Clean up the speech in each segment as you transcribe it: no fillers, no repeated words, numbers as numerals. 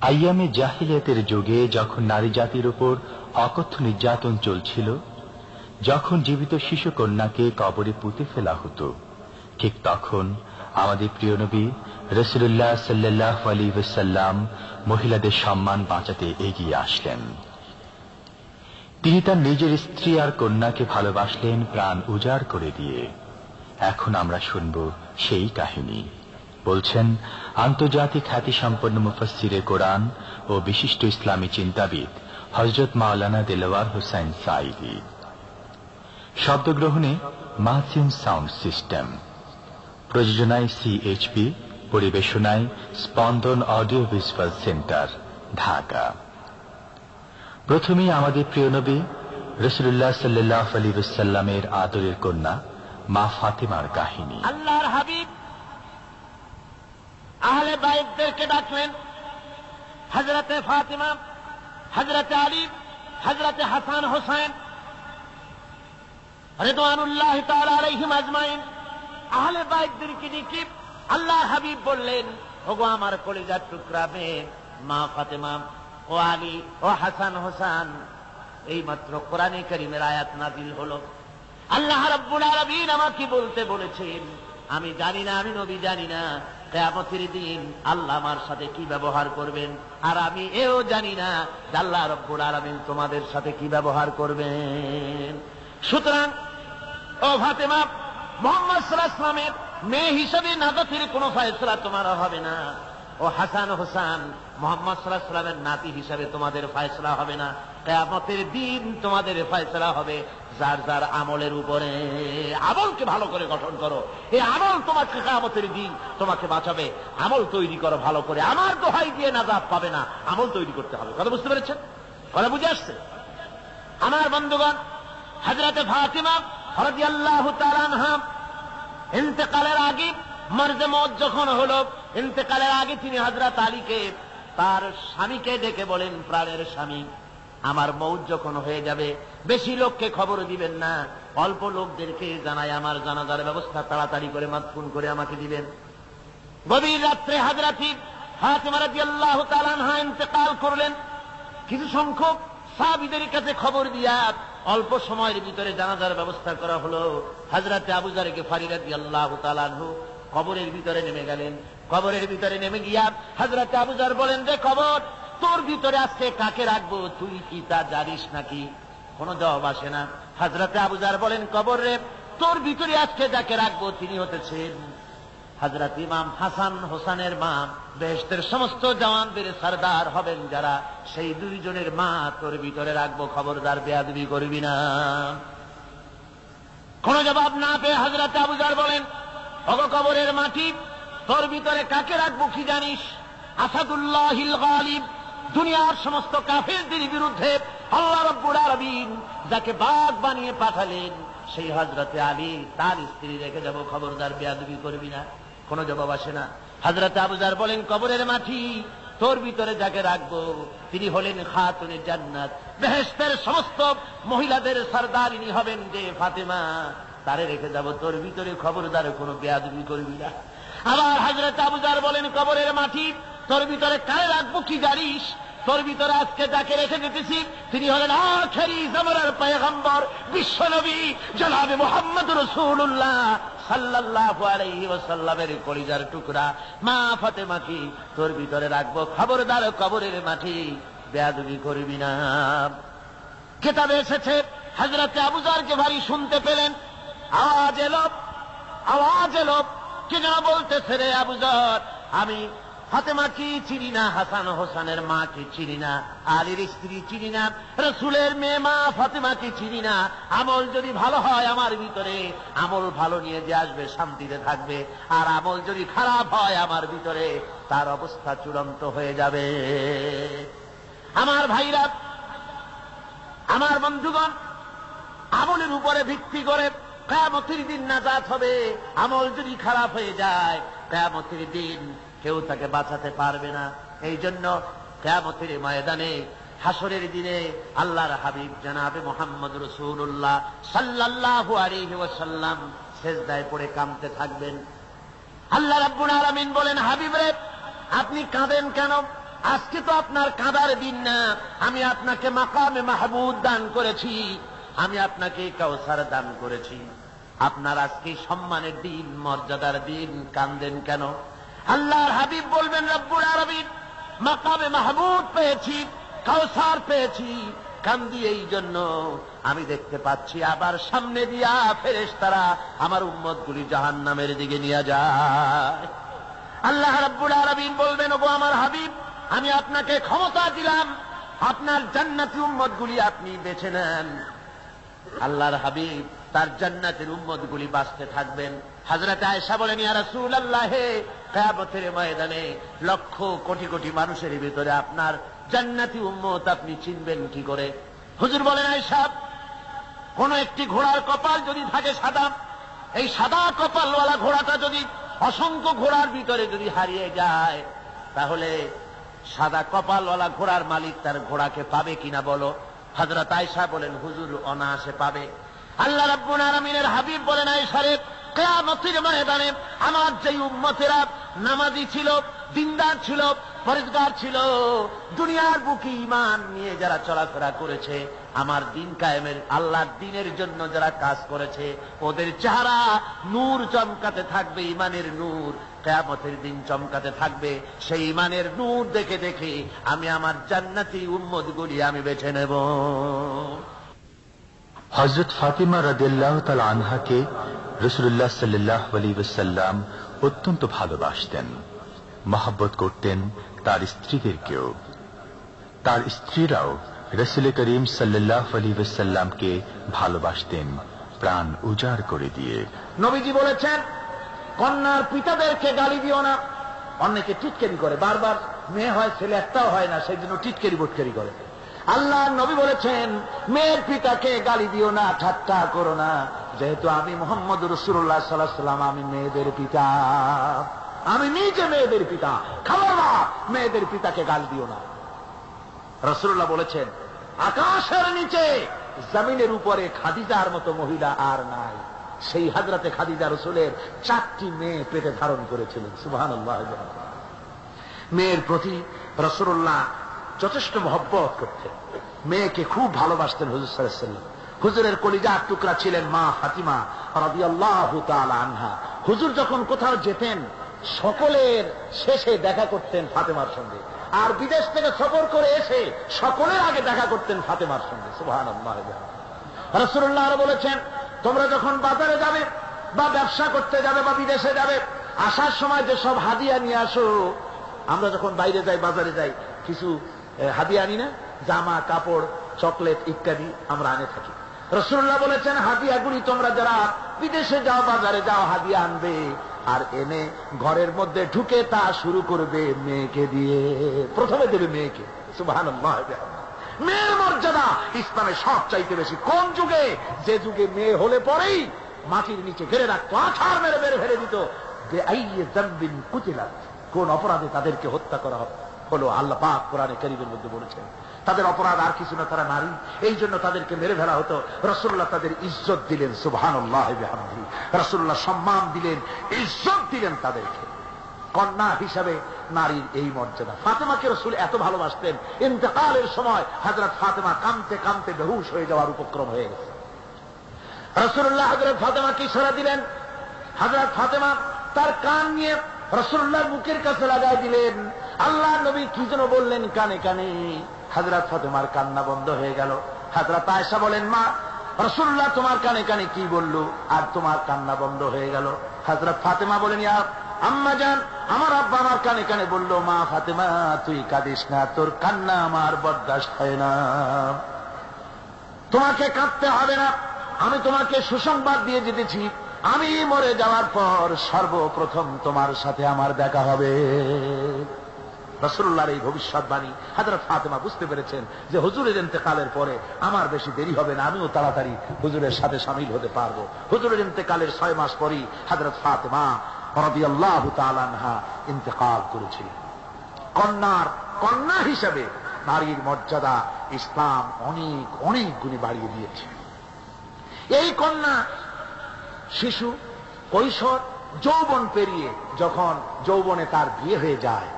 আইয়ামে জাহিলিয়াতের যুগে যখন নারী জাতির উপর অকথ্য নির্যাতন চলছিল, যখন জীবিত শিশু কন্যাকে কবরে পুঁতে ফেলা হতো, ঠিক তখন আমাদের প্রিয় নবী রাসূলুল্লাহ সাল্লাল্লাহু আলাইহি ওয়াসাল্লাম মহিলাদের সম্মান বাঁচাতে এগিয়ে আসলেন। তিনি তার নিজের স্ত্রী আর কন্যাকে ভালোবাসলেন প্রাণ উজাড় করে দিয়ে। এখন আমরা শুনব সেই কাহিনী। বলছেন আন্তর্জাতিক খ্যাতিসম্পন্ন মুফাসসিরে কোরআন ও বিশিষ্ট ইসলামী চিন্তাবিদ হযরত মাওলানা দেলোয়ার হোসেন সাঈদী। শব্দগ্রহণে মাসিম সাউন্ড সিস্টেম, প্রযোজনায় সিএইচপি, পরিবেশনায় স্পন্দন অডিও ভিজুয়াল সেন্টার, ঢাকা। প্রথমেই আমাদের প্রিয় নবী রাসূলুল্লাহ সাল্লাল্লাহু আলাইহি ওয়াসাল্লামের আদরের কন্যা মা ফাতেমার কাহিনী। আল্লাহর হাবিব আহলে বাইতদেরকে ডাকলেন, হযরতে ফাতেমা, হযরতে আলী, হযরতে হাসান হোসেন রিদওয়ানুল্লাহি তাআলা আলাইহিম আজমাইন, আহলে বাইতদেরকে ডেকে আল্লাহর হাবিব বললেন, ওগো আমার কলিজার টুকরা মেয়ে মা ফাতেমা, ও আলী, ও হাসান হোসেন, এই মাত্র কোরআনে কারীমের আয়াত নাযিল হলো। আল্লাহ রাব্বুল আলামিন আমাকে বলতে বলেছেন, আমি জানি না, আমি নবী জানি না কিয়ামতের দিন আল্লাহ আমার সাথে কি ব্যবহার করবেন, আর আমি এও জানি না যে আল্লাহ রাব্বুল আলামিন তোমাদের সাথে কি ব্যবহার করবেন। সুতরাং ও ফাতেমা, মুহাম্মদ সাল্লাল্লাহু আলাইহি ওয়াসাল্লামের মেয়ে হিসেবে নাজাতের কোনো ফয়সালা তোমার হবে না। ও হাসান হোসেন, মুহাম্মদ সাল্লাল্লাহু আলাইহি ওয়াসাল্লামের নাতি হিসেবে তোমাদের ফয়সালা হবে না। কিয়ামতের দিন তোমাদের ফয়সালা হবে যার যার আমলের উপরে। আমলকে ভালো করে গঠন করো, এই আমল তোমাকে কিয়ামতের দিন তোমাকে বাঁচাবে। আমল তৈরি করো ভালো করে, আমার দোহাই দিয়ে নাজাত পাবে না, আমল তৈরি করতে হবে। কথা বুঝতে পেরেছেন? কথা বুঝে আসছে? আমার বন্ধুগণ, হযরতে ফাতেমা রাদিয়াল্লাহু তাআলা আনহা ইন্তেকালের আগে, মরজে মওত যখন হলো, ইন্তেকালের আগে তিনি হযরত আলীকে, তার স্বামীকে ডেকে বলেন, প্রাণের স্বামী, আমার মওত যখন হয়ে যাবে বেশি লোককে খবর দিবেন না, অল্প লোকদেরকে জানাই আমার জানাজার ব্যবস্থা তাড়াতাড়ি করে মাদফুন করে আমাকে দিবেন। গভীর রাত্রে হযরত ফাতেমা রাদিয়াল্লাহু তাআলা আনহা ইন্তেকাল করলেন। কিছু সংখ্যক সাহাবীদের কাছে খবর দিয়া অল্প সময়ের ভিতরে জানাজার ব্যবস্থা করা হলো। হযরত আবু যর গিফারী রাদিয়াল্লাহু তাআলা আনহু কবরের ভিতরে নেমে গেলেন। কবরের ভিতরে নেমে গিয়া হযরত আবু যর বলেন, যে কবর, তোর ভিতরে আজকে কাকে রাখবো, তুই কি তা জানিস নাকি? কোনো জবাব আসে না। হযরত আবু যর বলেন, কবর রে, তোর ভিতরে আজকে যাকে রাখবো তিনি হতেছেন হযরত ইমাম হাসান হোসেনের মা, বেহেশতের সমস্ত জওয়ানদের সরদার হবেন যারা, সেই দুইজনের মা তোর ভিতরে রাখবো, খবরদার বেয়াদবি করবি না। কোন জবাব না পেয়ে হযরত আবু যর বলেন, ওগো কবরের মাটি, তোর ভিতরে কাকে রাখবো কি জানিস? আসাদুল্লাহিল গালিব, দুনিয়ার সমস্ত কাফেরদের বিরুদ্ধে আল্লাহ রাব্বুল আলামিন যাকে বাঘ বানিয়ে পাঠালেন, সেই হযরতে আলী, তার স্ত্রী রেখে যাব, খবরদার বেয়াদবি করবি না। কোন জবাব আসে না। হযরত আবু যর বলেন, কবরের মাটি, তোর ভিতরে যাকে রাখবো তিনি হলেন খাতুনে জান্নাত, বেহেশতের সমস্ত মহিলাদের সরদারিনী হবেন যে ফাতেমা, তারে রেখে যাব, তোর ভিতরে খবরদার কোনো বেয়াদবি করবি না। আবার হযরত আবু যর বলেন, কবরের মাটি, তোর ভিতরে কারে রাখবো কি জানিস? তোর ভিতরে আজকে যাকে রেখে যেতেছি তিনি হলেন আখেরি জামানার পয়গম্বর, বিশ্বনবী জনাবে মুহাম্মদ রাসূলুল্লাহ সাল্লাল্লাহু আলাইহি ওয়াসাল্লামের কলিজার টুকরা মা ফাতেমাকে তোর ভিতরে রাখবো, খবরদার কবরের মাটি বেয়াদবি করবি না। কিতাবে এসেছে, হযরত আবু যর গিফারী শুনতে পেলেন, আওয়াজ এলো, কে যেন বলতেছে, রে আবু যর, আমি ফাতেমাকে চিনি না, হাসান হোসেনের মাকে চিনি না, আলীর স্ত্রী চিনি না, রাসূলের মেয়ে মা ফাতেমাকে চিনি না। আমল যদি ভালো হয় আমার ভিতরে, আমল ভালো নিয়ে যে আসবে শান্তিতে থাকবে, আর আমল যদি খারাপ হয় আমার ভিতরে, তার অবস্থা চূড়ান্ত হয়ে যাবে। আমার ভাইরা, আমার বন্ধুগণ, আমলের উপরে ভিত্তি করে কিয়ামতের দিন নাজাত হবে। আমল যদি খারাপ হয়ে যায়, কিয়ামতের দিন কেউ তাকে বাঁচাতে পারবে না। এই জন্য কিয়ামতের ময়দানে, হাসরের দিনে আল্লাহর হাবিব জনাবে মুহাম্মদ রাসূলুল্লাহ সাল্লাল্লাহু আলাইহি ওয়াসাল্লাম সিজদায় পড়ে কাঁদতে থাকবেন। আল্লাহ রাব্বুল আলামিন বলেন, হাবিব রে, আপনি কাঁদেন কেন? আজকে তো আপনার কাঁদার দিন না, আমি আপনাকে মাকামে মাহমুদ দান করেছি, আমি আপনাকে কাউসার দান করেছি, আপনার আজকে সম্মানের দিন, মর্যাদার দিন, কান্দেন কেন? আল্লাহর হাবিব বলবেন, রব্বুল আলামিন মাকামে মাহমুদ পেয়েছি, কাউসার পেয়েছি, কান্দি এই জন্য আমি দেখতে পাচ্ছি আবার সামনে দিয়া ফেরেশতারা আমার উম্মতগুলি জাহান্নামের দিকে নিয়ে যায়। আল্লাহ রাব্বুল আলামিন বলবেন, ওগো আমার হাবিব, আমি আপনাকে ক্ষমতা দিলাম, আপনার জান্নাতি উম্মতগুলি আপনি বেছে নেন। আল্লাহর হাবিব তার জান্নাতের উম্মতগুলি বাঁচতে থাকবেন। হযরত আয়েশা বলেন, ইয়া রাসূলুল্লাহ, কিয়ামতের ময়দানে লক্ষ কোটি কোটি মানুষের ভিতরে আপনার জান্নাতি উম্মত আপনি চিনবেন কি করে? হুজুর বলেন, আয়েশা, কোন একটি ঘোড়ার কপাল যদি থাকে সাদা, এই সাদা কপালওয়ালা ঘোড়াটা যদি অসংখ্য ঘোড়ার ভিতরে যদি হারিয়ে যায়, তাহলে সাদা কপালওয়ালা ঘোড়ার মালিক তার ঘোড়াকে পাবে কিনা বলো? হযরত আয়েশা বলেন, হুজুর অনায়াসে পাবে। আল্লাহ রাব্বুল আলামিনের হাবিব বলেন, আয়েশা রে, কিয়ামতের ময়দানে আমার যে উম্মতেরা নামাজি ছিল, দিনদার ছিল, পরেজগার ছিল, দুনিয়ার বুকে ঈমান নিয়ে যারা চলাফেরা করেছে, আমার দিন কায়েমের, আল্লাহর দিনের জন্য যারা কাজ করেছে, ওদের চেহারা নূর চমকাতে থাকবে, ঈমানের নূর কিয়ামতের দিন চমকাতে থাকবে। সেই ঈমানের নূর দেখে দেখে আমি আমার জান্নাতি উম্মতগুলি আমি বেছে নেব। হযরত ফাতিমা রাদিয়াল্লাহু তাআলা আনহাকে রাসূলুল্লাহ সাল্লাল্লাহু আলাইহি ওয়াসাল্লাম অত্যন্ত ভালোবাসতেন, মহব্বত করতেন তার স্ত্রীদেরকেও। তার স্ত্রীরাও রাসূল করিম সাল্লাল্লাহু আলাইহি ওয়াসাল্লামকে ভালোবাসতেন প্রাণ উজাড় করে দিয়ে। নবীজি বলেছেন, কন্যার পিতাদেরকে গালি দিও না। অনেকে টিটকারি করে, বারবার মেয়ে হয় ছেলে একটাও হয় না, সেই জন্য টিটকারি বটকারি করে। আল্লাহ নবী বলেছেন, মেয়ের পিতাকে গালি দিও না, ঠাট্টা করো না, যেহেতু আমি মুহাম্মদ রাসূলুল্লাহ সাল্লাল্লাহু আলাইহি ওয়াসাল্লাম, আমি মেয়েদের পিতা, আমি নিজে মেয়েদের পিতা, খাবার বাপ, মেয়েদের পিতাকে গালি দিও না। রাসূলুল্লাহ বলেছেন, আকাশের নিচে জমিনের উপরে খাদিজার মতো মহিলা আর নাই। সেই হযরতে খাদিজা রাসূলের 4টি মেয়ে পেটে ধারণ করেছিলেন। সুবহানাল্লাহ। মেয়ের প্রতি রাসূলুল্লাহ যথেষ্ট মহব্বত করতেন, মেয়েকে খুব ভালোবাসতেন হুজুর সাল্লাল্লাহু আলাইহি ওয়াসাল্লাম। হুজুরের কলিজার টুকরা ছিলেন মা ফাতিমা রাদিয়াল্লাহু তাআলা আনহা। হুজুর যখন কোথাও যেতেন, সকলের শেষে দেখা করতেন ফাতেমার সঙ্গে, আর বিদেশ থেকে সফর করে এসে সকলের আগে দেখা করতেন ফাতেমার সঙ্গে। সুবহানাল্লাহ। রাসূলুল্লাহ আরো বলেছেন, তোমরা যখন বাজারে যাবে বা ব্যবসা করতে যাবে বা বিদেশে যাবে, আসার সময় যে সব হাদিয়া নিয়ে আসো। আমরা যখন বাইরে যাই, বাজারে যাই, কিছু হাদিয়া আনি না, জামা কাপড় চকলেট ইত্যাদি আমরা আনে থাকি। রাসূলুল্লাহ বলেছেন, হাদিয়াগুলি তোমরা যারা বিদেশে যাও, বাজারে যাও, হাদিয়া আনবে, আর এনে ঘরের মধ্যে ঢুকে তা শুরু করবে মেয়েকে দিয়ে। প্রথমে দেবে মেয়েকে। সুবহানাল্লাহ। মেয়ের মর্যাদা ইসলামে সব চাইতে বেশি। কোন যুগে? যে যুগে মেয়ে হলে পরেই মাটির নিচে ঘেরে রাখতো, আছাড় মেরে মেরে ফেলে দিত। যে আইয়ে যামবিন কুতিলাত, কোন অপরাধে তাদেরকে হত্যা করা হলো, আল্লাহ পাক কোরআনে কারীমের মধ্যে বলেছেন তাদের অপরাধ আর কিছু না, তারা নারী, এই জন্য তাদেরকে মেরে ফেলা হতো। রাসূলুল্লাহ তাদের ইজ্জত দিলেন। সুবহানাল্লাহ বিহামদিহি। রাসূলুল্লাহ সম্মান দিলেন, ইজ্জত দিলেন তাদেরকে। কন্যা হিসাবে নারীর এই মর্যাদা। ফাতেমাকে রাসূল এত ভালোবাসতেন, ইন্তেকালের সময় হযরত ফাতেমা কাঁদতে কাঁদতে বেহুশ হয়ে যাওয়ার উপক্রম হয়ে গেছে। রাসূলুল্লাহ হযরত ফাতেমাকে ইশারা দিলেন। হযরত ফাতেমা তার কান নিয়ে রাসূলুল্লাহর মুখের কাছে লাগাই দিলেন। আল্লাহ নবী কি যেন বললেন কানে কানে, হযরত ফাতেমার কান্না বন্ধ হয়ে গেল। হযরত আয়েশা বলেন, মা, রাসূলুল্লাহ তোমার কানে কানে কি বলল আর তোমার কান্না বন্ধ হয়ে গেল? হযরত ফাতেমা বলেন, ইয়া আম্মা জান, আমার আব্বা আমার কানে কানে বলল, মা ফাতেমা তুই কাঁদিস না, তোর কান্না আমার বরদাস্ত হয় না, তোমাকে কাঁদতে হবে না। আমি তোমাকে সুসংবাদ দিয়ে যেতেছি, আমি মরে যাওয়ার পর সর্বপ্রথম তোমার সাথে আমার দেখা হবে। রাসূলুল্লাহর এই ভবিষ্যৎবাণী হযরত ফাতেমা বুঝতে পেরেছেন যে হুজুরের ইন্তেকালের পরে আমার বেশি দেরি হবে না, আমিও তাড়াতাড়ি হুজুরের সাথে শামিল হতে পারবো। হুজুরের ইন্তেকালের 6 মাস পরই হযরত ফাতেমা রাদিয়াল্লাহু তাআলা আনহা ইন্তেকাল করেছিলেন। কন্যা হিসেবে নারীর মর্যাদা ইসলাম অনেক অনেক গুণে বাড়িয়ে দিয়েছে। এই কন্যা শিশু, কৈশোর, যৌবন পেরিয়ে যখন যৌবনে তার বিয়ে হয়ে যায়,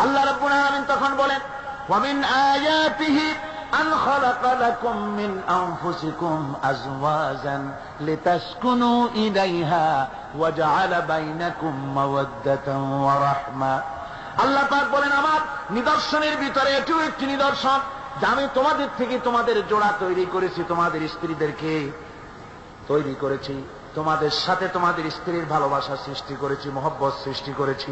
আল্লাহ রাব্বুল আলামিন তখন বলেন, ওয়ামিন আয়াতিহি আন খালাকা লাকুম মিন আনফুসিকুম আজওয়াজান লিতাসকুনু ইলাইহা ওয়া জাআলা বাইনাকুম মাওয়াদ্দাতান ওয়া রাহমা। আল্লাহ পাক বলেন, আমার নিদর্শনের ভিতরে এটিও একটি নিদর্শন যে আমি তোমাদের থেকে তোমাদের জোড়া তৈরি করেছি, তোমাদের স্ত্রীদেরকে তৈরি করেছি, তোমাদের সাথে তোমাদের স্ত্রীর ভালোবাসা সৃষ্টি করেছি, মহব্বত সৃষ্টি করেছি।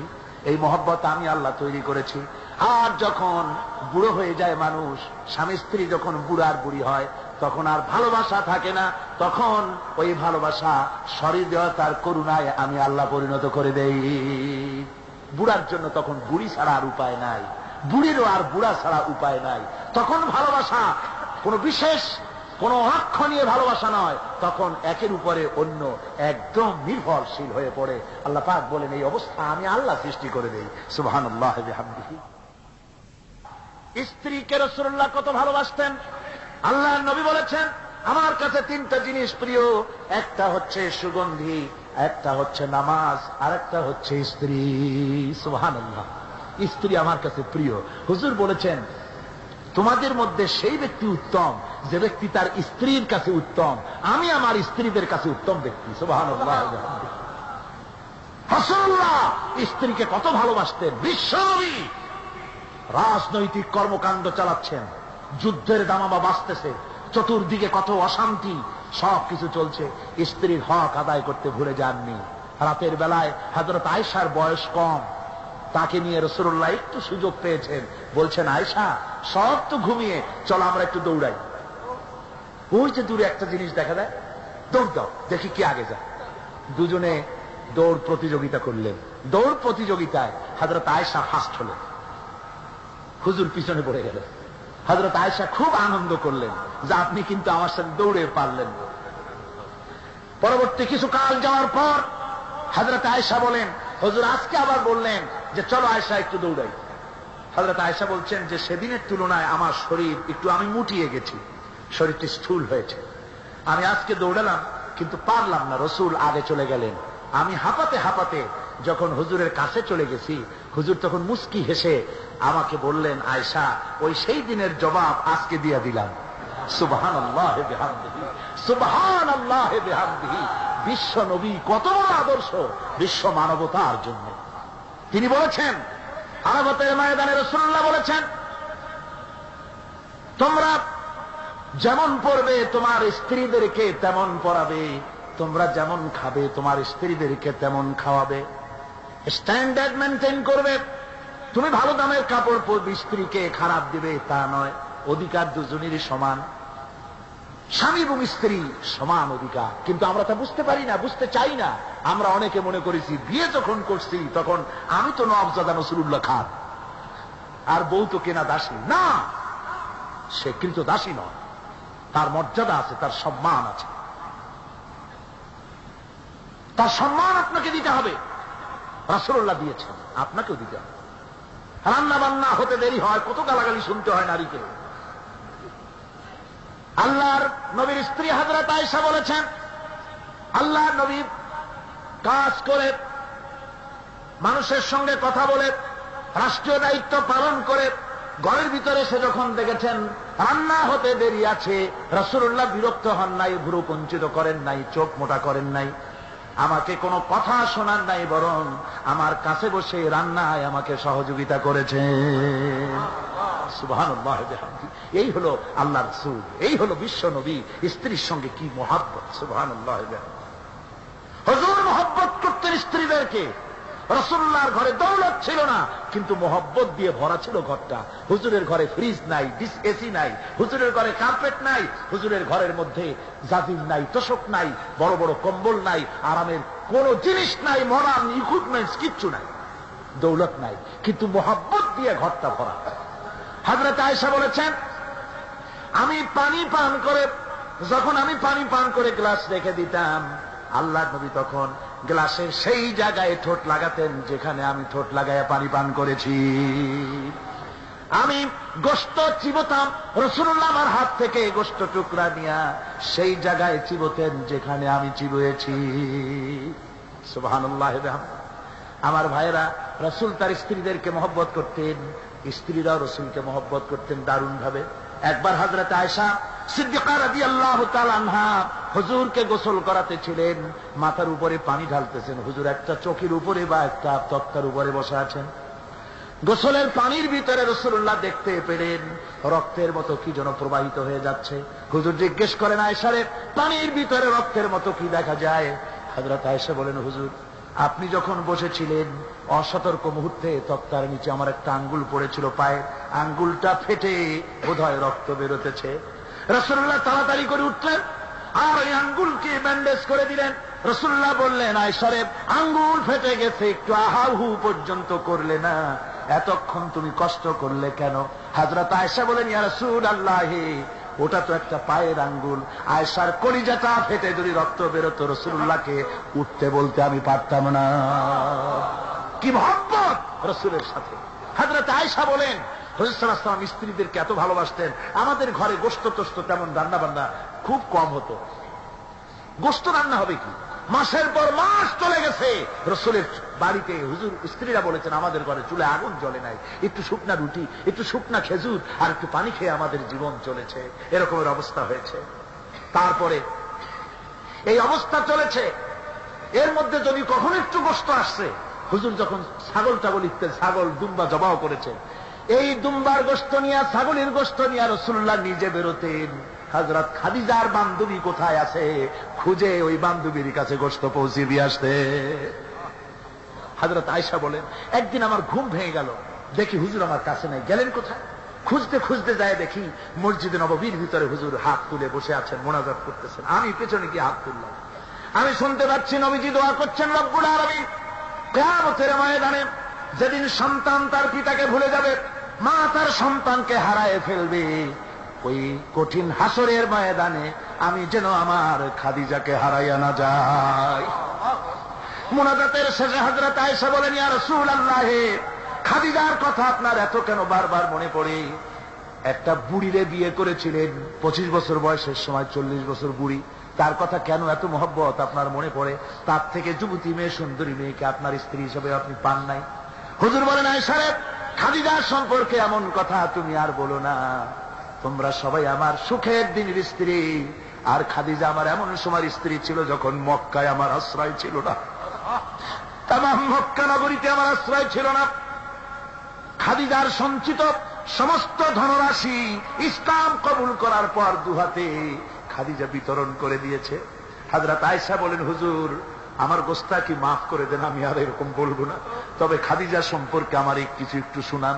এই মহব্বত আমি আল্লাহ তৈরি করেছি। আর যখন বুড়ো হয়ে যায় মানুষ, স্বামী স্ত্রী যখন বুড়ার বুড়ি হয়, তখন আর ভালোবাসা থাকে না, তখন ওই ভালোবাসা সহৃদয়তার করুণায় আমি আল্লাহ পরিণত করে দেই। বুড়ার জন্য তখন বুড়ি ছাড়া আর উপায় নাই, বুড়িরও আর বুড়া ছাড়া উপায় নাই। তখন ভালোবাসা কোনো বিশেষ কোন লক্ষ্য নিয়ে ভালোবাসা নয়, তখন একের উপরে অন্য একদম নির্ভরশীল হয়ে পড়ে। আল্লাহ পাক বলেন, এই অবস্থা আমি আল্লাহ সৃষ্টি করে দেই। সুবহানাল্লাহ ওয়া বিহামদিহি। স্ত্রীকে রাসূলুল্লাহ কত ভালোবাসতেন। আল্লাহর নবী বলেছেন, আমার কাছে তিনটা জিনিস প্রিয়, একটা হচ্ছে সুগন্ধি, একটা হচ্ছে নামাজ, আর একটা হচ্ছে স্ত্রী। সুবহানাল্লাহ। স্ত্রী আমার কাছে প্রিয়। হুজুর বলেছেন, তোমাদের মধ্যে সেই ব্যক্তি উত্তম যে ব্যক্তি তার স্ত্রীর কাছে উত্তম। আমি আমার স্ত্রীদের কাছে উত্তম ব্যক্তি। সুবহানাল্লাহ। রাসূলুল্লাহ স্ত্রীকে কত ভালোবাসতেন। বিশ্বনবী রাজনৈতিক কর্মকাণ্ড চালাচ্ছেন, যুদ্ধের দামামা বাজতেছে, চতুর্দিকে কত অশান্তি, সবকিছু চলছে, স্ত্রীর হক আদায় করতে ভুলে যাননি। রাতের বেলায় হযরত আয়েশার বয়স কম, তাকে নিয়ে রাসূলুল্লাহ একটু সুযোগ পেয়েছেন, বলছেন, আয়েশা সব তো ঘুমিয়ে, চলো আমরা একটু দৌড়াই। ওই যে দূরে একটা জিনিস দেখা যায়, দৌড় দাও, দেখি কি আগে যায়। দুজনে দৌড় প্রতিযোগিতা করলেন। দৌড় প্রতিযোগিতায় হযরত আয়েশা ফার্স্ট হলেন, হুজুর পিছনে পড়ে গেলেন। হযরত আয়েশা খুব আনন্দ করলেন যে আপনি কিন্তু আমার সাথে দৌড়ে পারলেন। পরবর্তী কিছু কাল যাওয়ার পর হযরত আয়েশা বলেন, হুজুর আজকে আবার বললেন যে চলো আয়েশা একটু দৌড়াই। হযরত আয়েশা বলছেন যে সেদিনের তুলনায় আমার শরীর একটু, আমি মুটিয়ে গেছি, শরীরটি স্থূল হয়েছে। আমি আজকে দৌড়ালাম কিন্তু পারলাম না, রাসূল আগে চলে গেলেন। আমি হাঁপাতে হাঁপাতে যখন হুজুরের কাছে চলে গেছি, হুজুর তখন মুস্কি হেসে আমাকে বললেন, আয়েশা ওই সেই দিনের জবাব আজকে দিয়ে দিলাম। সুবহানাল্লাহ ওয়া বিহামদিহি, সুবহানাল্লাহ ওয়া বিহামদিহি। বিশ্ব নবী কত বড় আদর্শ বিশ্ব মানবতার জন্য। তিনি বলেছেন, আরাফাতের ময়দানে রাসূলুল্লাহ বলেছেন, তোমরা যেমন পড়বে তোমার স্ত্রীদেরকে তেমন পড়াবে, তোমরা যেমন খাবে তোমার স্ত্রীদেরকে তেমন খাওয়াবে, স্ট্যান্ডার্ড মেনটেন করবে। তুমি ভালো দামের কাপড় পরবে, স্ত্রীকে খারাপ দিবে তা নয়। অধিকার দুজনেরই সমান, স্বামী এবং স্ত্রী সমান অধিকার। কিন্তু আমরা তা বুঝতে পারি না, বুঝতে চাই না। আমরা অনেকে মনে করেছি বিয়ে যখন করছি তখন আমি তো নওয়াবজাদা নসরুল্লাহ খান, আর বউ তো কেনা দাসী না। সে কৃত দাসী নয়, তার মর্যাদা আছে, তার সম্মান আছে, তার সম্মান আপনাকে দিতে হবে। রাসূলুল্লাহ দিয়েছেন, আপনাকেও দিতে হবে। রান্না বান্না হতে দেরি হয়, কত গালাগালি শুনতে হয় নারীকে। আল্লাহর নবীর স্ত্রী হযরত আয়েশা বলেছেন, আল্লাহর নবী কাজ করে, মানুষের সঙ্গে কথা বলে, রাষ্ট্রীয় দায়িত্ব পালন করে, ঘরের ভিতরে সে যখন দেখেছেন রান্না হতে দেরি আছে, রাসূলুল্লাহ বিরক্ত হন নাই, ভ্রু কুঞ্চিত করেন নাই, চোখ মোটা করেন নাই, আমাকে কোনো কথা শোনার নাই, বরং আমার কাছে বসে রান্নায় আমাকে সহযোগিতা করেছেন। সুবহানাল্লাহ ওয়া বিহামদিহি। এই হলো আল্লাহর রাসূল, এই হলো বিশ্ব নবী। স্ত্রীর সঙ্গে কি মহব্বত! সুবহানাল্লাহ ওয়া বিহামদিহি। হুজুর মহব্বত করতেন স্ত্রীদেরকে। রাসূলুল্লাহর ঘরে দৌলত ছিল না, কিন্তু মহব্বত দিয়ে ভরা ছিল ঘরটা। হুজুরের ঘরে ফ্রিজ নাই, এসি নাই, হুজুরের ঘরে কার্পেট নাই, হুজুরের ঘরের মধ্যে জাজিম নাই, তোশক নাই, বড় বড় কম্বল নাই, আরামের কোন জিনিস নাই, মডার্ন ইকুইপমেন্টস কিচ্ছু নাই, দৌলত নাই, কিন্তু মহব্বত দিয়ে ঘরটা ভরা। হযরত আয়েশা বলেছেন, আমি পানি পান করে, যখন আমি পানি পান করে গ্লাস রেখে দিতাম, আল্লাহর নবী তখন গ্লাসের সেই জায়গায় ঠোঁট লাগাতেন যেখানে আমি ঠোঁট লাগাইয়া পানি পান করেছি। আমি গোশত চিবোতাম, রাসূলুল্লাহ আমার হাত থেকে গোশত টুকরা নিয়া সেই জায়গায় চিবোতেন যেখানে আমি চিবুয়েছি। সুবহানাল্লাহ ওয়া বিহামদিহি। আমার ভাইয়েরা, রাসূল তার স্ত্রীদেরকে মহব্বত করতেন, স্ত্রীরাও রাসূলকে মহব্বত করতেন দারুণ ভাবে। একবার হযরত আয়েশা সিদ্দিকা রাদিয়াল্লাহু তাআলা আনহা হুজুরকে গোসল করাতেছিলেন, মাথার উপরে পানি ঢালতেছেন। হুজুর একটা চৌকির উপরে বা একটা তক্তার উপরে বসে আছেন। গোসলের পানির ভিতরে রাসূলুল্লাহ দেখতে পেলেন রক্তের মতো কি যেন প্রবাহিত হয়ে যাচ্ছে। হুজুর জিজ্ঞেস করেন, আয়েশা রে, পানির ভিতরে রক্তের মতো কি দেখা যায়? হযরত আয়েশা বলেন, হুজুর আপনি যখন বসেছিলেন অসতর্ক মুহূর্তে তক্তার নিচে আমার একটা আঙ্গুল পড়েছিল, পায়ে আঙ্গুলটা ফেটে বোধহয় রক্ত বেরোতেছে। রাসূলুল্লাহ তাড়াতাড়ি করে উঠলেন আর ওই আঙ্গুলকে ব্যান্ডেজ করে দিলেন। রাসূলুল্লাহ বললেন, আয়েশা রে, আঙ্গুল ফেটে গেছে, একটু আহাহু পর্যন্ত করলে না, এতক্ষণ তুমি কষ্ট করলে কেন? হযরত আয়েশা বলেন, ইয়া রাসূলুল্লাহ, ওটা তো একটা পায়ের আঙ্গুল। আয়েশার কলিজাটা ফেটে যদি রক্ত বেরোতো রাসূলুল্লাহকে উঠতে বলতে আমি পারতাম না। কি মহব্বত রাসূলের সাথে। হযরত আয়েশা বলেন, হুজুর সাল্লাল্লাহু আলাইহি ওয়াসাল্লাম স্ত্রীদেরকে এত ভালোবাসতেন, আমাদের ঘরে গোশত টোস্ত তেমন রান্না বান্না খুব কম হতো। গোশত রান্না হবে কি, মাসের পর মাস চলে গেছে রাসূলের বাড়িতে, হুজুর স্ত্রীরা বলেছেন আমাদের ঘরে চুলে আগুন জ্বলে নাই, একটু শুকনা রুটি, একটু শুকনা খেজুর আর একটু পানি খেয়ে আমাদের জীবন চলেছে, এরকমের অবস্থা হয়েছে। তারপরে এই অবস্থা চলেছে, এর মধ্যে যদি কখনো একটু গোশত আসছে, হুজুর যখন ছাগল টাগল ইত্যাদি ছাগল দুম্বা জবাও করেছে, এই দুম্বার গোশত নিয়ে ছাগলের গোশত নিয়ে রাসূলুল্লাহ নিজে বেরোতেন। হযরত খাদিজার বান্ধবী কোথায় আছে খুঁজে ওই বান্ধবীর কাছে গোশত পৌঁছে দিয়ে আসতে। হযরত আয়েশা বলেন, একদিন আমার ঘুম ভেঙে গেল, দেখি হুজুর আমার কাছে নাই, গেলেন কোথায়? খুঁজতে খুঁজতে যায় দেখি মসজিদে নববীর ভিতরে হুজুর হাত তুলে বসে আছেন, মোনাজাত করতেছেন। আমি পেছনে গিয়ে হাত তুললাম, আমি শুনতে পাচ্ছি নবীজি দোয়া করছেন, রব্বুল আলামিন কিয়ামতের ময়দানে যেদিন সন্তান তার পিতাকে ভুলে যাবে, মা তার সন্তানকে হারায় ফেলবে, ওই কঠিন হাসরের ময়দানে আমি যেন আমার খাদিজাকে হারাইয়া না যাই। মুনাজাতের শেষে হযরত আয়েশা বলেন, ইয়া রাসূলুল্লাহ, খাদিজার কথা আপনার এত কেন বারবার মনে পড়ে? একটা বুড়িরে বিয়ে করেছিলেন 25 বছর বয়সের সময়, 40 বছর বুড়ি, তার কথা কেন এত মহব্বত আপনার মনে পড়ে? তার থেকে যুবতী মেয়ে, সুন্দরী মেয়েকে আপনার স্ত্রী হিসেবে আপনি পান নাই। হুজুর বলেন, আয়েশা রে, খাদিজার সম্পর্কে এমন কথা তুমি আর বলো না, তোমরা সবাই আমার সুখের দিনের স্ত্রী, আর খাদিজা আমার এমন সময় স্ত্রী ছিল যখন মক্কায় আমার আশ্রয় ছিল না, তামাম মক্কা নগরীতে আমার আশ্রয় ছিল না। খাদিজার সঞ্চিত সমস্ত ধনরাশি ইসলাম কবুল করার পর দুহাতে খাদিজা বিতরণ করে দিয়েছে। হযরত আয়েশা বলেন, হুজুর আমার গোস্তাকি মাফ করে দেন, আমি আর এরকম বলবো না, তবে খাদিজা সম্পর্কে আমার কিছু একটু শুনান।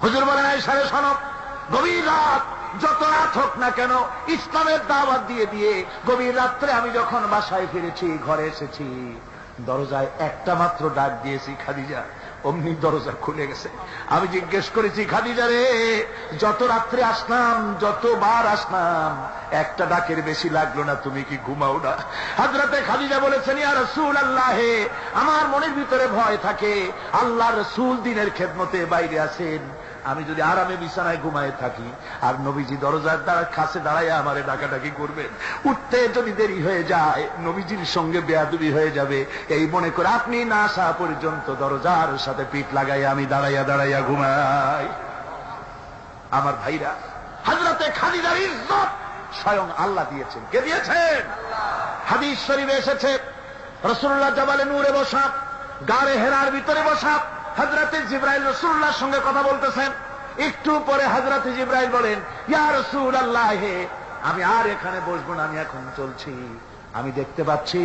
হুজুর বলেন, আয়েশা রে শোনো, গভীর রাত, যত রাত হোক না কেন ইসলামের দাওয়াত দিয়ে দিয়ে গভীর রাত্রে আমি যখন বাসায় ফিরেছি, ঘরে এসেছি, দরজায় একটা মাত্র ডাক দিয়েছি, খাদিজা, অমনি দরজা খুলে গেছে। আমি জিজ্ঞেস করেছি, খাদিজা রে, যত রাত্রে আসলাম, যতবার আসলাম, একটা ডাকের বেশি লাগলো না, তুমি কি ঘুমাও না? হযরতে খাদিজা বলেছেন, ইয়া রাসূলুল্লাহ, আমার মনের ভিতরে ভয় থাকে, আল্লাহর রাসূল দিনের খেদমতে বাইরে আছেন, আমি যদি আরামে বিছানায় ঘুমায় থাকি আর নবীজি দরজার কাছে দাঁড়ায় আমারে ডাকাডাকি করবেন, উঠতে যদি দেরি হয়ে যায় নবীজির সঙ্গে বেয়াদবি হয়ে যাবে, এই মনে করে আপনি না আসা পর্যন্ত দরজার সাথে পিঠ লাগাই আমি দাঁড়াইয়া দাঁড়াইয়া ঘুমাই। আমার ভাইরা, হযরতে খাদিজার ইজ্জত স্বয়ং আল্লাহ দিয়েছেন। কে দিয়েছেন? হাদিস শরীফে এসেছে, রাসূলুল্লাহ জাবালে নূরে বসা, গারে হেরার ভিতরে বসা, হযরতে জিবরাইল রাসূলুল্লাহর সঙ্গে কথা বলতেছেন। একটু পরে হযরতে জিবরাইল বলেন, ইয়া রাসূলুল্লাহ, আমি আর এখানে বসবো না, আমি এখন চলছি, আমি দেখতে পাচ্ছি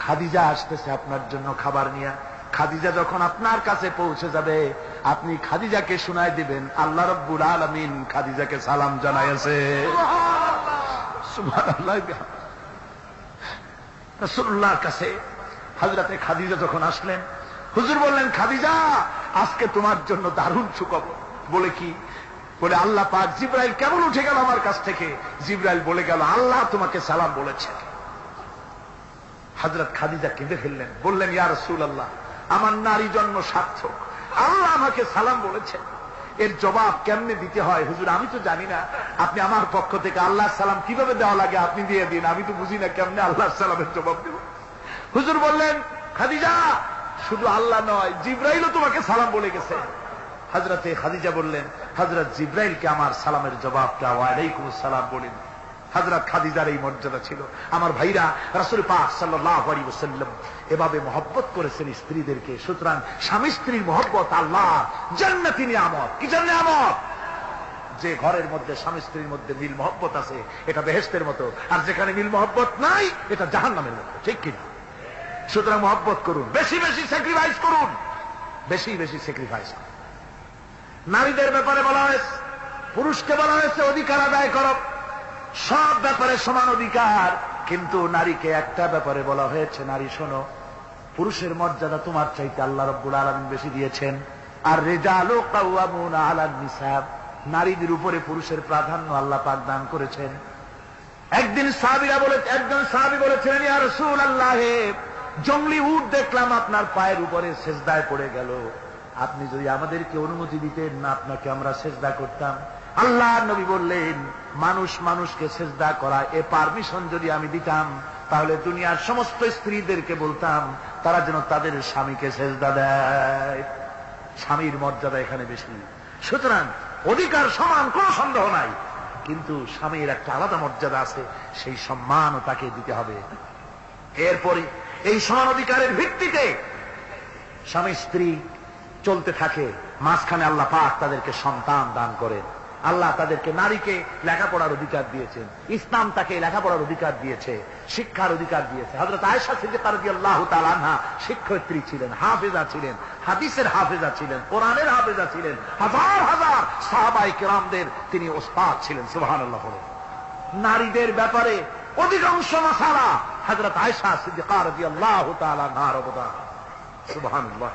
খাদিজা আসতেছে আপনার জন্য খাবার নিয়ে। খাদিজা যখন আপনার কাছে পৌঁছে যাবে, আপনি খাদিজাকে শোনায় দিবেন আল্লাহ রাব্বুল আলামিন খাদিজাকে সালাম জানাইছে। সুবহানাল্লাহ। রাসূলুল্লাহর কাছে হযরতে খাদিজা যখন আসলেন, হুজুর বললেন, খাদিজা, আজকে তোমার জন্য দারুণ সুখবর। বলে কি? বলে আল্লাহ পাক জিবরাইল কেমন উঠে গেল আমার কাছ থেকে, জিবরাইল বলে গেল আল্লাহ তোমাকে সালাম বলেছেন। হযরত খাদিজা কেঁদে ফেললেন, বললেন, ইয়া রাসূলুল্লাহ, আমার নারী জন্ম সার্থক, আল্লাহ আমাকে সালাম বলেছেন, এর জবাব কেমনে দিতে হয় হুজুর আমি তো জানি না, আপনি আমার পক্ষ থেকে আল্লাহর সালাম কিভাবে দেওয়া লাগে আপনি দিয়ে দিন, আমি তো বুঝি না কেমনে আল্লাহর সালামের জবাব দেব। হুজুর বললেন, খাদিজা শুধু আল্লাহ নয়, জিব্রাইলও তোমাকে সালাম বলে গেছে। হযরতে খাদিজা বললেন, হযরত জিব্রাইলকে আমার সালামের জবাবটা ওয়ালাইকুম আসসালাম বলেন। হযরত খাদিজার এই মর্যাদা ছিল। আমার ভাইরা, রাসূল পাক সাল্লাল্লাহু আলাইহি ওয়াসাল্লাম এভাবে মহব্বত করেছেন স্ত্রীদেরকে। সুতরাং স্বামী স্ত্রীর মহব্বত আল্লাহ জান্নাতি নিয়ামত। কি নিয়ামত? যে ঘরের মধ্যে স্বামী স্ত্রীর মধ্যে মিল মহব্বত আছে এটা বেহেশতের মতো, আর যেখানে মিল মহব্বত নাই এটা জাহান্নামের মতো। ঠিক কিনা? সুতরাং মহব্বত করুন, বেশি বেশি স্যাক্রিফাইস করুন, বেশি বেশি স্যাক্রিফাইস করুন। নারীদের ব্যাপারে বলা হয়েছে, পুরুষকে বলা হয়েছে অধিকার আদায় করো, সব ব্যাপারে সমান অধিকার। কিন্তু নারীকে একটা ব্যাপারে বলা হয়েছে, নারী শোনো, পুরুষের মর্যাদা তোমার চাইতে আল্লাহ রাব্বুল আলামিন বেশি দিয়েছেন। আর রিজালু কাওয়ামুনা আলান নিসা, নারীদের উপরে পুরুষের প্রাধান্য আল্লাহ পাক দান করেছেন। একজন সাহাবী বলেছিলেন, ইয়া রাসূলুল্লাহ, জঙ্গলি উট দেখলাম আপনার পায়ের উপরে সেজদায় পড়ে গেল, আপনি যদি আমাদেরকে অনুমতি দিতেন না আপনাকে আমরা সেজদা করতাম। আল্লাহ নবী বললেন, মানুষ মানুষকে সেজদা করা এ পারমিশন যদি আমি দিতাম তাহলে দুনিয়ার সমস্ত স্ত্রীদেরকে বলতাম তারা যেন তাদের স্বামীকে সেজদা দেয়। স্বামীর মর্যাদা এখানে বেশি। সুতরাং অধিকার সমান, কোন সন্দেহ নাই, কিন্তু স্বামীর একটা আলাদা মর্যাদা আছে, সেই সম্মানও তাকে দিতে হবে। এরপরে এই সমান অধিকারের ভিত্তিতে স্বামী স্ত্রী চলতে থাকে, মাঝখানে আল্লাহ পাক তাদেরকে সন্তান দান করেন। আল্লাহ তাদেরকে, নারীকে লেখাপড়ার অধিকার দিয়েছেন, ইসলাম তাকে লেখাপড়ার অধিকার দিয়েছে, শিক্ষার অধিকার দিয়েছে। হযরত আয়েশা সিদ্দিকা রাদিয়াল্লাহু তাআলা আনহা শিক্ষয়িত্রী ছিলেন, হাফেজা ছিলেন, হাদিসের হাফেজা ছিলেন, কোরআনের হাফেজা ছিলেন, হাজার হাজার সাহাবায়ে কেরামদের তিনি ওস্তাদ ছিলেন। সুবহানাল্লাহ। নারীদের ব্যাপারে অধিকাংশ মাসালা হযরত আয়েশা সিদ্দিকা রাদিয়াল্লাহু তাআলা আনহার অবদান। সুবহানাল্লাহ।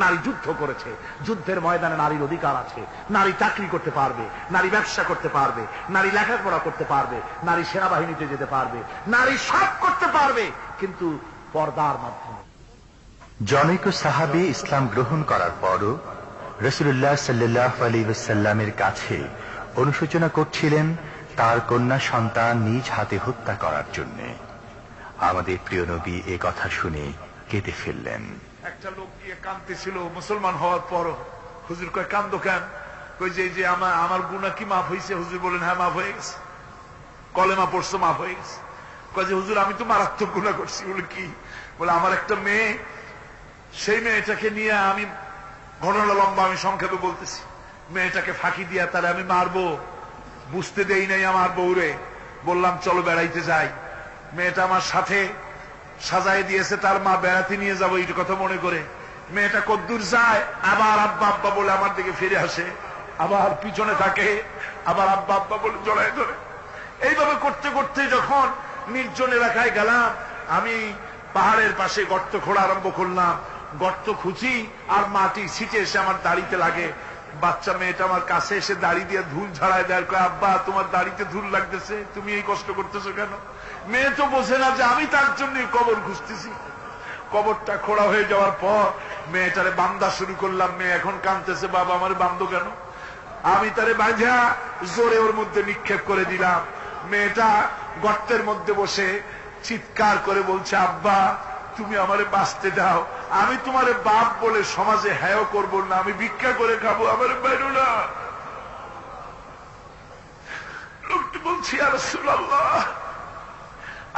নারী যুদ্ধ করেছে, যুদ্ধের ময়দানে নারীর অধিকার আছে। নারী চাকরি করতে পারবে, নারী ব্যবসা করতে পারবে, নারী লেখাপড়া করতে পারবে, নারী সেনাবাহিনীতে যেতে পারবে, নারী সব করতে পারবে, কিন্তু পর্দার মাধ্যমে। জনৈক সাহাবী ইসলাম গ্রহণ করার পরও রাসূলুল্লাহ সাল্লাল্লাহু আলাইহি ওয়াসাল্লামের কাছে অনুশোচনা করছিলেন তার কন্যা সন্তান নিজ হাতে হত্যা করার জন্য। আমাদের প্রিয় নবী এ কথা শুনে কেঁদে ফেললেন। একটা লোক গিয়ে কাঁদতেছিল মুসলমান হওয়ার পর। হুজুর কয়, কান্দো কেন? কই যে আমার গুনাহ কি মাফ হয়েছে? হুজুর বলেন, হ্যাঁ মাফ হয়ে গেছে। কলেমা পড়ছো, মাফ হয়ে গেছে। কয় যে হুজুর আমি তো মারাত্মক গুনাহ করছি। বলে কি? বলে আমার একটা মেয়ে, সেই মেয়েটাকে নিয়ে আমি, ঘটনা লম্বা, আমি সংক্ষেপে বলতেছি, মেয়েটাকে ফাঁকি দিয়া তাহলে আমি মারবো, বুঝতে দেই নাই আমার বউরে। বললাম চলো বেড়াইতে যাই। মেয়েটা আমার সাথে সাজায় দিয়েছে তার মা, বেড়াতে নিয়ে যাবো এই কথা মনে করে। মেয়েটা কদ্দূর যায়, আবার আব্বা আব্বা বলে আমার দিকে ফিরে আসে, আবার পিছনে থাকে, আবার আব্বা আব্বা বলে জড়ায় ধরে। এইভাবে করতে করতে যখন নির্জন এলাকায় গেলাম, আমি পাহাড়ের পাশে গর্ত খোঁড়া আরম্ভ করলাম। গর্ত খুঁজি আর মাটি ছিটে এসে আমার দাড়িতে লাগে। বাচ্চা মেয়েটা আমার কাছে এসে দাড়ি দিয়ে ধুল ঝাড়ায় দেয়, কয় আব্বা তোমার দাড়িতে ধুল লাগতেছে, তুমি এই কষ্ট করতেছো কেন? মেয়ে তো বোঝে না যে আমি তার জন্য কবর খুঁজতেছি। কবরটা খোঁড়া হয়ে যাওয়ার পর মেয়েটারে বান্ধা শুরু করলাম। মেয়ে এখন কাঁদতেছে, বাবা আমার বান্ধো কেন? আমি তারে বাঁধা জোরে ওর মধ্যে নিক্ষেপ করে দিলাম। মেয়েটা গর্তের মধ্যে বসে চিৎকার করে বলছে, আব্বা তুমি আমারে বাঁচতে দাও, আমি তোমারে বাপ বলে সমাজে হ্যাঁ করব না, আমি ভিক্ষা করে খাবো, আমার বাইরো না। লোকটি বলছি, ইয়া রাসূলুল্লাহ,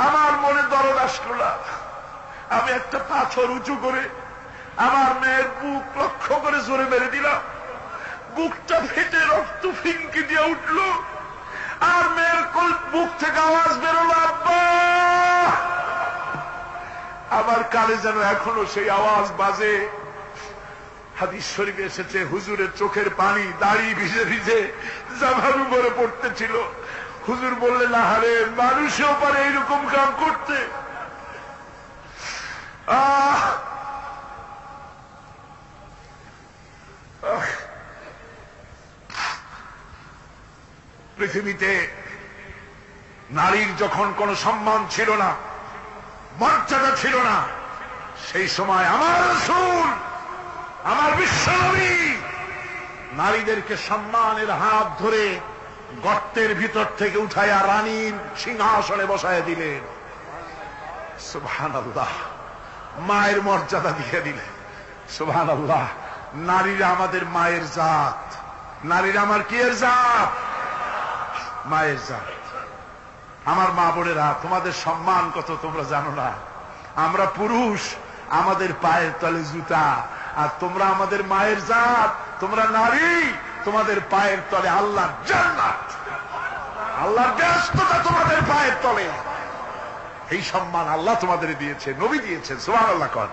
আমার মনে দরদ আসলো না। আমি একটা পাথর উঁচু করে আমার মেয়ের বুক লক্ষ্য করে জোরে মেরে দিলাম। বুকটা ফেটে রক্ত ফিনকি দিয়ে উঠল, আর মেয়ের বুক থেকে আওয়াজ বেরোলো, আব্বা। আমার কানে যেন এখনো সেই আওয়াজ বাজে। হাদিস শরীফে এসেছে, হুজুরের চোখের পানি দাড়ি ভিজে ভিজে জামার উপরে পড়তেছিল। হুজুর বললেন, আহারে, মানুষও পারে এইরকম কাম করতে। পৃথিবীতে নারীর যখন কোন সম্মান ছিল না, মর্যাদা ছিল না, সেই সময় আমার রাসূল, আমার বিশ্বনবী নারীদেরকে সম্মানের হাত ধরে গর্তের ভিতর থেকে উঠাইয়া রানীর সিংহাসনে বসায় দিলেন। সুবহানাল্লাহ। মায়ের মর্যাদা দিয়ে দিলেন। সুবহানাল্লাহ। নারীরা আমাদের মায়ের জাত, নারীরা আমার কি এর জাত? মায়ের জাত। আমার মা বোনেরা, তোমাদের সম্মান কত তোমরা জানো না। আমরা পুরুষ, আমাদের পায়ের তলে জুতা, আর তোমরা আমাদের মায়ের জাত, তোমরা নারী, তোমাদের পায়ের তলে আল্লাহর জান্নাত, আল্লাহর ব্যস্ততা তোমাদের পায়ের তলে। এই সম্মান আল্লাহ তোমাদের দিয়েছে, নবী দিয়েছেন। সুবহানাল্লাহ কর।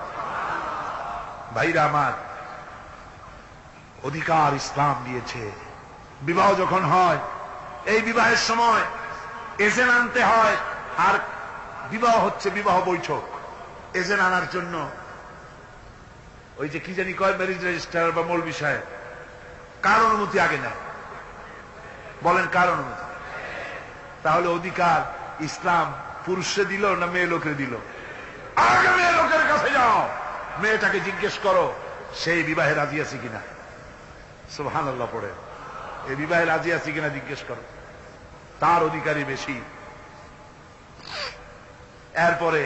ভাইরা আমার, অধিকার ইসলাম দিয়েছে। বিবাহ যখন হয়, এই বিবাহের সময় এজেন্ট আনতে হয়। আর বিবাহ হচ্ছে বিবাহ বৈঠক। এজেন্ট আনার জন্য ওই যে কি জানি কয়, ম্যারেজ রেজিস্ট্রার বা মৌলবি সাহেব, কার অনুমতি আগে নেয়? বলেন কার অনুমতি? তাহলে অধিকার ইসলাম পুরুষে দিল না মেয়ে লোকের দিল? আগে মেয়ে লোকের কাছে যাও, মেয়েটাকে জিজ্ঞেস করো সেই বিবাহে রাজি আছে কিনা। সুবহানাল্লাহ পড়ে, এই বিবাহে রাজি আছে কিনা জিজ্ঞেস করো, তার অধিকারই বেশি। এরপরে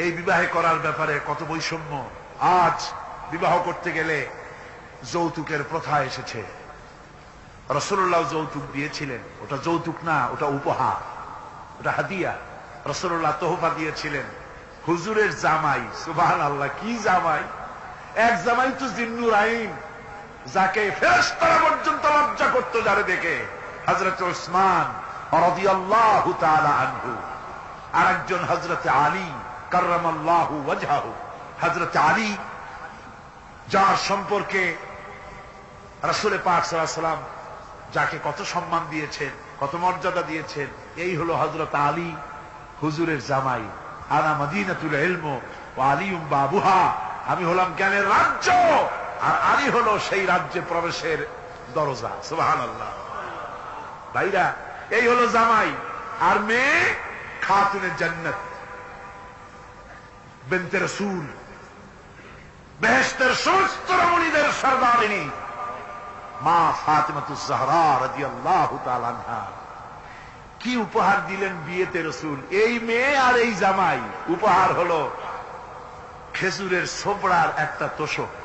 এই বিবাহে করার ব্যাপারে কত বৈষম্য। আজ বিবাহ করতে গেলে যৌতুকের প্রথা এসেছে। রাসূলুল্লাহ যৌতুক দিয়েছিলেন, ওটা যৌতুক না, ওটা উপহার, ওটা হাদিয়া। রাসূলুল্লাহ তোহফা দিয়েছিলেন হুজুরের জামাই। সুবহানাল্লাহ, কি জামাই! এক জামাই তো জিন্নুর আইন, যাকে ফেরেশতারা পর্যন্ত লজ্জা করত যারে দেখে, হযরত উসমান রাদিয়াল্লাহু তাআলা আনহু। আরেকজন হযরত আলী কাররামাল্লাহু ওয়াজহাহু। হযরত আলী, যার সম্পর্কে রাসূল পাক সাল্লাল্লাহু আলাইহি ওয়াসাল্লাম যাকে কত সম্মান দিয়েছেন, কত মর্যাদা দিয়েছেন, এই হলো হযরত আলী হুজুরের জামাই। আনা মদিনাতুল ইলম ওয়া আলিউম বাবুহা। আমি হলাম জ্ঞানের রাজ্য, আর আলী হলো সেই রাজ্যে প্রবেশের দরজা। সুবহানাল্লাহ। ভাইরা, এই হলো জামাই। আর মেয়ে খাতুনে জান্নাত, বিনতে রাসূল, বেহেশতের সমস্ত রমণীদের সরদারিনী মা ফাতিমাতুজ জাহরা রাদিয়াল্লাহু তাআলা আনহা। কি উপহার দিলেন বিয়েতে রাসূল! এই মেয়ে আর এই জামাই। উপহার হলো খেজুরের ছোবড়ার একটা তোষক,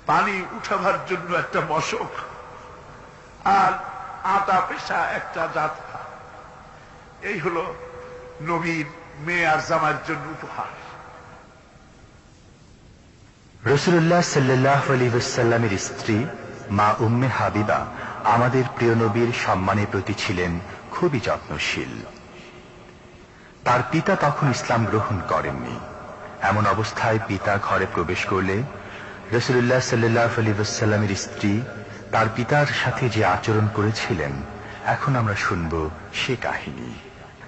পানি উঠাবার জন্য একটা মশক, আর আটা পেশা একটা জাতা। এই হলো নবীর মেয়ে আর জামাইয়ের জন্য উপহার। রাসূলুল্লাহ সাল্লাল্লাহু আলাইহি ওয়াসাল্লামের স্ত্রী মা উম্মে হাবিবা আমাদের প্রিয় নবীর সম্মানের প্রতি ছিলেন খুবই যত্নশীল। তার পিতা তখন ইসলাম গ্রহণ করেননি। এমন অবস্থায় পিতা ঘরে প্রবেশ করলে রাসূলুল্লাহ সাল্লাল্লাহু আলাইহি ওয়াসাল্লামের স্ত্রী তার পিতার সাথে যে আচরণ করেছিলেন, এখন আমরা শুনব সে কাহিনী।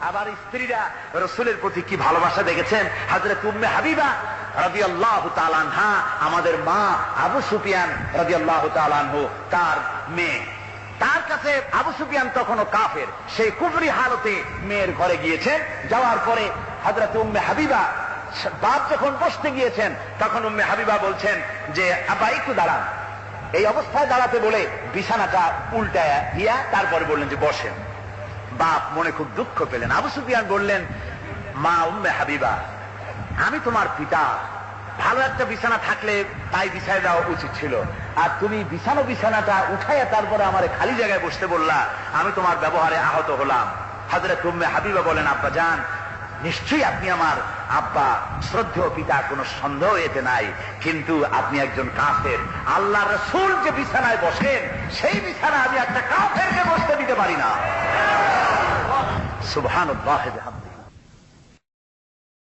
আবার স্ত্রীরা রাসূলের প্রতি কি ভালোবাসা দেখেছেন। হযরত উম্মে হাবিবা রাদিয়াল্লাহু তাআলা আনহা, আমাদের মা আবু সুফিয়ান রাদিয়াল্লাহু তাআলা আনহু, তার মেয়ে। তার কাছে আবু সুফিয়ান তখনও কাফের, সেই কুফরি হালতে মেয়ের ঘরে গিয়েছেন। যাওয়ার পরে হযরত উম্মে হাবিবা বাপ যখন বসতে গিয়েছেন, তখন উম্মে হাবিবা বলছেন যে আব্বা একটু দাঁড়ান। এই অবস্থায় দাঁড়াতে বলে বিছানাটা উল্টায়া দিয়া তারপরে বললেন যে বসেন। বাপ মনে খুব দুঃখ পেলেন। আবু সুফিয়ান বললেন, মা উম্মে হাবিবা, আমি তোমার পিতা, ভালো একটা বিছানা থাকলে তাই বিছায় দেওয়া উচিত ছিল, আর তুমি বিছানাটা উঠাইয়া তারপরে আমার খালি জায়গায় বসতে বললা, আমি তোমার ব্যবহারে আহত হলাম। হযরত উম্মে হাবিবা বলেন, আব্বা জান, নিশ্চয়ই আপনি আমার আব্বা, শ্রদ্ধেয় পিতা, কোনো সন্দেহ এতে নাই, কিন্তু আপনি একজন কাফের। আল্লাহর রাসূল যে বিছানায় বসেন, সেই বিছানা আমি একটা কাফেরকে বসতে দিতে পারি না। সুবহানাল্লাহ।